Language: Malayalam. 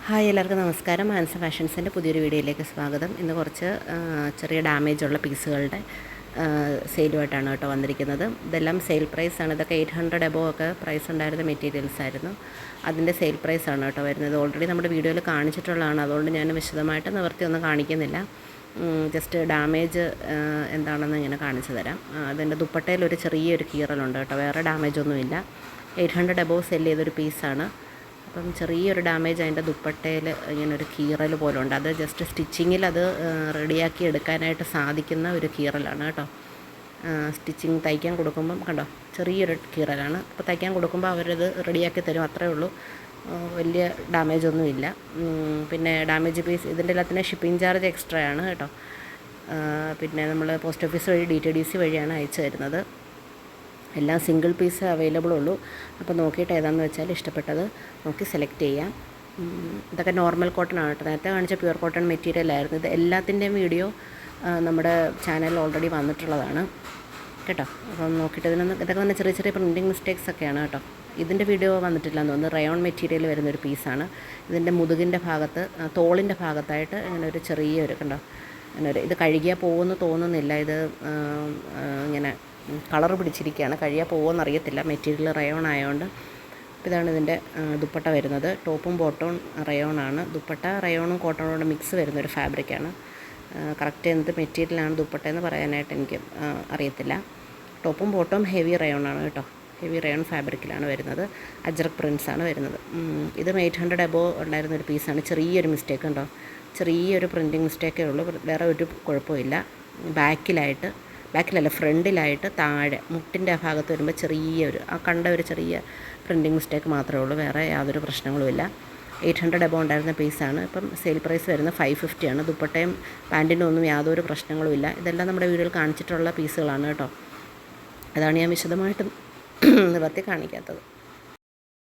ഹായ് എല്ലാവർക്കും നമസ്കാരം. ആൻസർ ഫാഷൻസിൻ്റെ പുതിയൊരു വീഡിയോയിലേക്ക് സ്വാഗതം. ഇന്ന് കുറച്ച് ചെറിയ ഡാമേജുള്ള പീസുകളുടെ സെയിലുമായിട്ടാണ് കേട്ടോ വന്നിരിക്കുന്നത്. ഇതെല്ലാം സെയിൽ പ്രൈസാണ്. ഇതൊക്കെ 800 എബോ ഒക്കെ പ്രൈസ് ഉണ്ടായിരുന്ന മെറ്റീരിയൽസ് ആയിരുന്നു. അതിൻ്റെ സെയിൽ പ്രൈസാണ് കേട്ടോ വരുന്നത്. ഓൾറെഡി നമ്മുടെ വീഡിയോയിൽ കാണിച്ചിട്ടുള്ളതാണ്, അതുകൊണ്ട് ഞാൻ വിശദമായിട്ട് നിവർത്തിയൊന്നും കാണിക്കുന്നില്ല. ജസ്റ്റ് ഡാമേജ് എന്താണെന്ന് ഇങ്ങനെ കാണിച്ചു തരാം. അതിൻ്റെ ദുപ്പട്ടയിൽ ഒരു ചെറിയൊരു കീറലുണ്ട് കേട്ടോ, വേറെ ഡാമേജൊന്നുമില്ല. 800 എബോ സെല് ചെയ്തൊരു പീസാണ്. അപ്പം ചെറിയൊരു ഡാമേജ് അതിൻ്റെ ദുപ്പട്ടയിൽ ഇങ്ങനൊരു കീറൽ പോലെ ഉണ്ട്. അത് ജസ്റ്റ് സ്റ്റിച്ചിങ്ങിൽ അത് റെഡിയാക്കി എടുക്കാനായിട്ട് സാധിക്കുന്ന ഒരു കീറലാണ് കേട്ടോ. സ്റ്റിച്ചിങ് തയ്ക്കാൻ കൊടുക്കുമ്പം കണ്ടോ, ചെറിയൊരു കീറലാണ്. അപ്പോൾ തയ്ക്കാൻ കൊടുക്കുമ്പോൾ അവരത് റെഡിയാക്കി തരും, അത്രയേ ഉള്ളൂ. വലിയ ഡാമേജൊന്നുമില്ല. പിന്നെ ഡാമേജ് പീസ് ഇതിൻ്റെ എല്ലാത്തിനും ഷിപ്പിംഗ് ചാർജ് എക്സ്ട്രാ ആണ് കേട്ടോ. പിന്നെ നമ്മൾ പോസ്റ്റ് ഓഫീസ് വഴി DTDC വഴിയാണ് അയച്ചു തരുന്നത്. എല്ലാം സിംഗിൾ പീസ് അവൈലബിൾ ഉള്ളൂ. അപ്പോൾ നോക്കിയിട്ട് ഏതാണെന്ന് വെച്ചാൽ ഇഷ്ടപ്പെട്ടത് നോക്കി സെലക്ട് ചെയ്യാം. ഇതൊക്കെ നോർമൽ കോട്ടൺ ആണ് കേട്ടോ. നേരത്തെ കാണിച്ച പ്യുവർ കോട്ടൺ മെറ്റീരിയൽ ആയിരുന്നു. ഇത് എല്ലാത്തിൻ്റെയും വീഡിയോ നമ്മുടെ ചാനലിൽ ഓൾറെഡി വന്നിട്ടുള്ളതാണ് കേട്ടോ. അപ്പം നോക്കിയിട്ട് ഇതൊക്കെ വന്ന ചെറിയ ചെറിയ പ്രിൻറ്റിങ് മിസ്റ്റേക്സ് ഒക്കെയാണ് കേട്ടോ. ഇതിൻ്റെ വീഡിയോ വന്നിട്ടില്ല എന്ന് തോന്നുന്നു. റയോൺ മെറ്റീരിയൽ വരുന്നൊരു പീസാണ്. ഇതിൻ്റെ മുതുകിൻ്റെ ഭാഗത്ത്, തോളിൻ്റെ ഭാഗത്തായിട്ട് ഇങ്ങനെ ഒരു ചെറിയൊരു കണ്ടോ, അങ്ങനെ ഒരു ഇത് കഴുകിയാൽ പോകുമെന്ന് തോന്നുന്നില്ല. ഇത് ഇങ്ങനെ കളർ പിടിച്ചിരിക്കുകയാണ്. കഴിയാൻ പോകുമെന്ന് അറിയത്തില്ല, മെറ്റീരിയൽ റയോൺ ആയതുകൊണ്ട്. ഇതാണ് ഇതിൻ്റെ ദുപ്പട്ട വരുന്നത്. ടോപ്പും ബോട്ടവും റയോണാണ്. ദുപ്പട്ട റയോണും കോട്ടണോട് മിക്സ് വരുന്നൊരു ഫാബ്രിക്കാണ്. കറക്റ്റ് എന്ത് മെറ്റീരിയലാണ് ദുപ്പട്ടയെന്ന് പറയാനായിട്ട് എനിക്ക് അറിയത്തില്ല. ടോപ്പും ബോട്ടവും ഹെവി റയോണാണ് കേട്ടോ. ഹെവി റയോൺ ഫാബ്രിക്കിലാണ് വരുന്നത്. അജ്രക് പ്രിൻസാണ് വരുന്നത്. ഇതും 800 എബോ ഉണ്ടായിരുന്നൊരു പീസാണ്. ചെറിയൊരു മിസ്റ്റേക്ക് ഉണ്ടോ, ചെറിയൊരു പ്രിൻറ്റിങ് മിസ്റ്റേക്കേ ഉള്ളൂ, വേറെ ഒരു കുഴപ്പമില്ല. ബാക്കിലല്ല ഫ്രണ്ടിലായിട്ട് താഴെ മുട്ടിൻ്റെ ആ ഭാഗത്ത് വരുമ്പോൾ ചെറിയൊരു കണ്ട ഒരു ചെറിയ പ്രിൻറ്റിങ് മിസ്റ്റേക്ക് മാത്രമേ ഉള്ളൂ, വേറെ യാതൊരു പ്രശ്നങ്ങളുമില്ല. 800 എബോ ഉണ്ടായിരുന്ന പീസാണ്. ഇപ്പം സെയിൽ പ്രൈസ് വരുന്നത് 550 ആണ്. ദുപ്പട്ടയും പാൻറ്റിനും ഒന്നും യാതൊരു പ്രശ്നങ്ങളുമില്ല. ഇതെല്ലാം നമ്മുടെ വീഡിയോയിൽ കാണിച്ചിട്ടുള്ള പീസുകളാണ് കേട്ടോ. അതാണ് ഞാൻ വിശദമായിട്ട് നിവർത്തി കാണിക്കാത്തത്.